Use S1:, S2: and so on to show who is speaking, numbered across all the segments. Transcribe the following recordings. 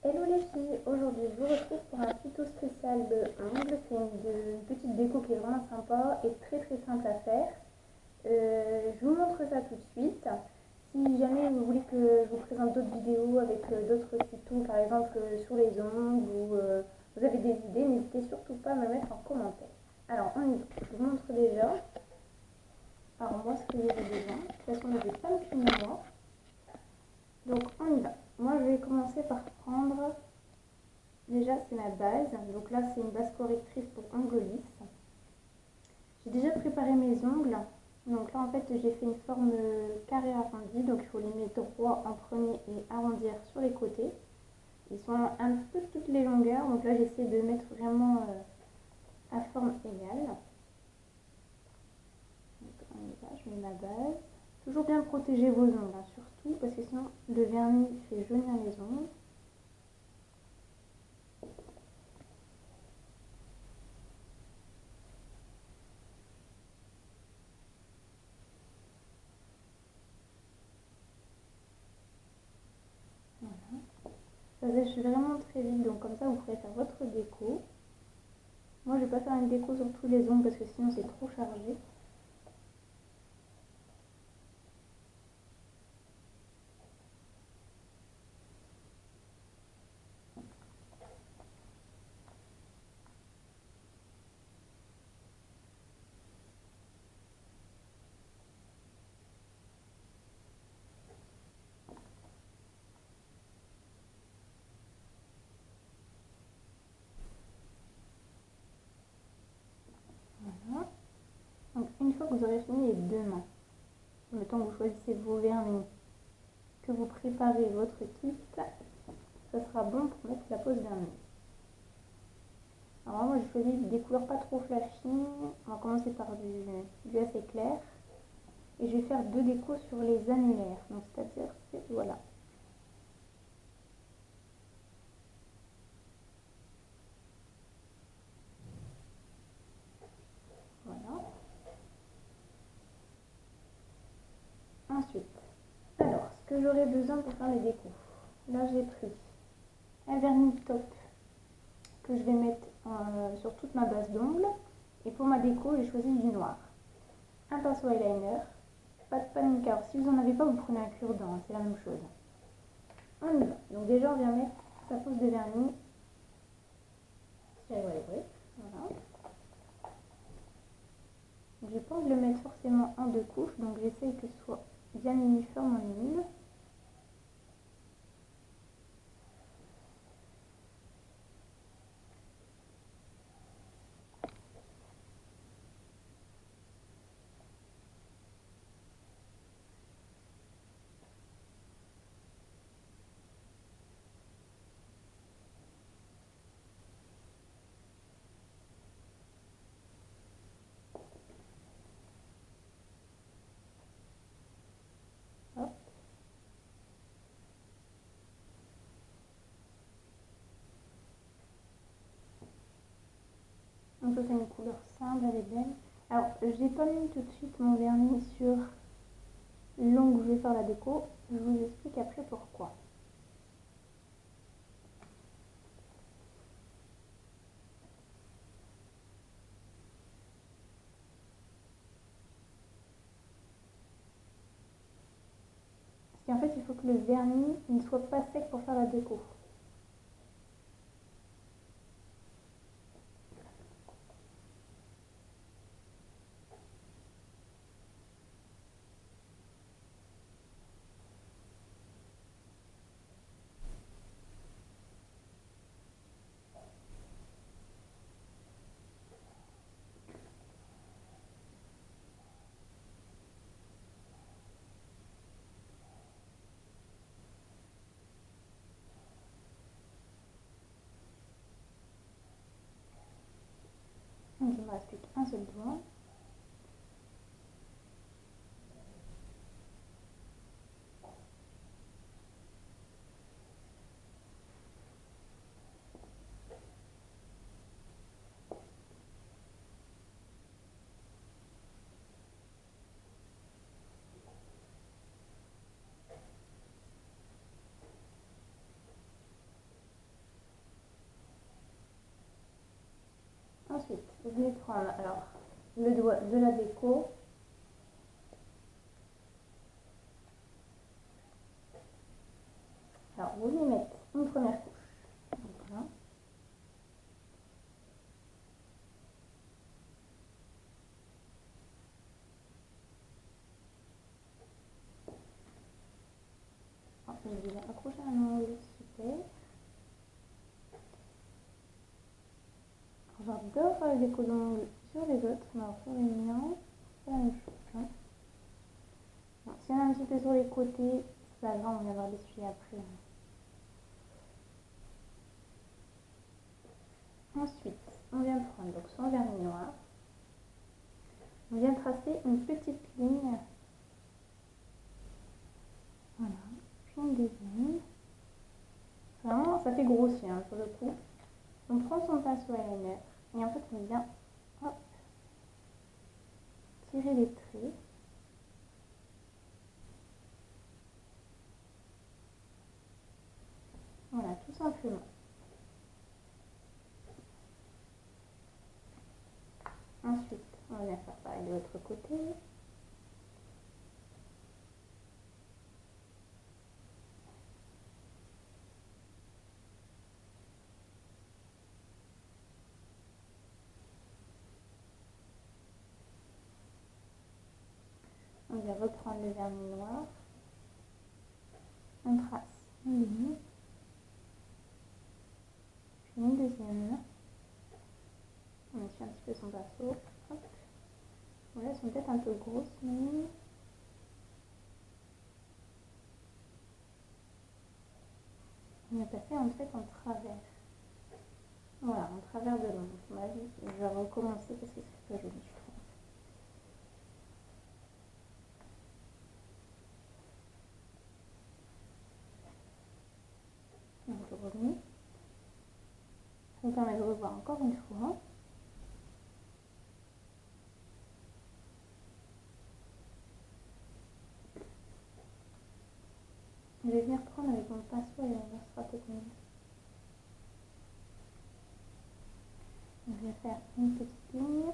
S1: Hello les filles, aujourd'hui je vous retrouve pour un tuto spécial de ongles. C'est une petite déco qui est vraiment sympa et très simple à faire. Je vous montre ça tout de suite. Si jamais vous voulez que je vous présente d'autres vidéos avec d'autres tutos, par exemple sur les ongles ou vous avez des idées, n'hésitez surtout pas à me mettre en commentaire. Alors on y va, je vous montre déjà. Alors moi ce que j'ai besoin, de toute façon je ne vais pas me filmer moi. Donc on y va. Moi je vais commencer par prendre... Déjà, c'est ma base. Donc là, c'est une base correctrice pour ongles lisses. J'ai déjà préparé mes ongles. Donc là, en fait, j'ai fait une forme carré arrondi. Donc il faut les mettre droits en premier et arrondir sur les côtés. Ils sont un peu de toutes les longueurs. Donc là, j'essaie de mettre vraiment à forme égale. Donc on y va, je mets ma base. Toujours bien protéger vos ongles, hein, surtout, parce que sinon, le vernis fait jaunir les ongles. Voilà. Ça sèche vraiment très vite, donc comme ça vous pourrez faire votre déco. Moi je vais pas faire une déco sur tous les ongles parce que sinon c'est trop chargé. Voilà. Donc une fois que vous aurez fini les deux mains, le temps que vous choisissez vos vernis, que vous préparez votre kit, ça sera bon pour mettre la pose vernis. Alors moi j'ai choisi des couleurs pas trop flashy. On va commencer par du assez clair. Et je vais faire deux décos sur les annulaires. Donc c'est-à-dire, voilà. Voilà. Ensuite, alors, ce que j'aurai besoin pour faire les décos. Là j'ai pris un vernis top que je vais mettre sur toute ma base d'ongles. Et pour ma déco, j'ai choisi du noir. Un pinceau eyeliner, pas de panica. Alors, si vous n'en avez pas, vous prenez un cure-dent, c'est la même chose. On y va. Donc déjà, on vient mettre sa pose de vernis sur les briques. Voilà. J'ai pas envie de le mettre forcément en deux couches, donc j'essaye que ce soit bien uniforme en une. Hop. Donc ça c'est une couleur simple, elle est belle. Alors j'ai pas mis tout de suite mon vernis sur l'ongle où je vais faire la déco. Je vous explique après pourquoi. Parce qu'en fait il faut que le vernis ne soit pas sec pour faire la déco. Donc il me reste plus qu'un seul doigt. Ensuite, vous venez prendre alors le doigt de la déco. Alors, vous y mettez une première couche. Donc, voilà. Oh, je vais accrocher un ongle, super. J'adore faire des déco d'ongles sur les autres, mais alors sur les miens, c'est la même chose. Hein. Bon, si on a un petit peu sur les côtés, c'est pas grave, on va avoir des sujets après. Hein. Ensuite, on vient prendre donc son vernis noir. On vient tracer une petite ligne. Voilà, puis une deuxième. Vraiment, ça fait grossier hein, sur le coup. On prend son pinceau eyeliner et en fait on vient hop, tirer les traits. Voilà, tout simplement. Ensuite, on vient faire pareil de l'autre côté. On vient reprendre le vernis noir. On trace une ligne. Puis une deuxième. On essuie un petit peu son pinceau. Hop. Voilà, elles sont peut-être un peu grosses, mais... On va passer en fait en travers. Voilà, en travers de l'ombre. Je vais recommencer parce que c'est pas joli, je trouve. Donc je remets. Ça me permet de revoir encore une fois. Je vais venir prendre avec mon pinceau et ça sera peut-être mieux. Je vais faire une petite ligne,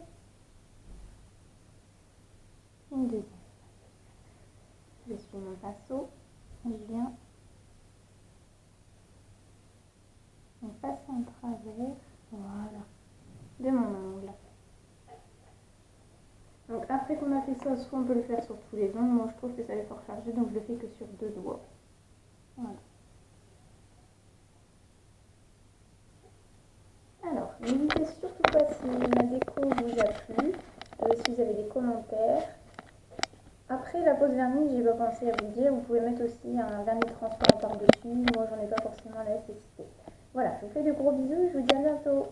S1: une deuxième. Je suis mon pinceau et je viens passer en travers, voilà, de mon ongle. Donc après qu'on a fait ça, soit on peut le faire sur tous les ongles, moi je trouve que ça va être fort chargé, donc je le fais que sur 2 doigts. Voilà. Alors, n'hésitez surtout pas si ma déco vous a plu, si vous avez des commentaires. Après la pose vernis, j'ai pas pensé à vous le dire, vous pouvez mettre aussi un vernis transparent par-dessus, moi j'en ai pas forcément la nécessité. Voilà, je vous fais de gros bisous et je vous dis à bientôt.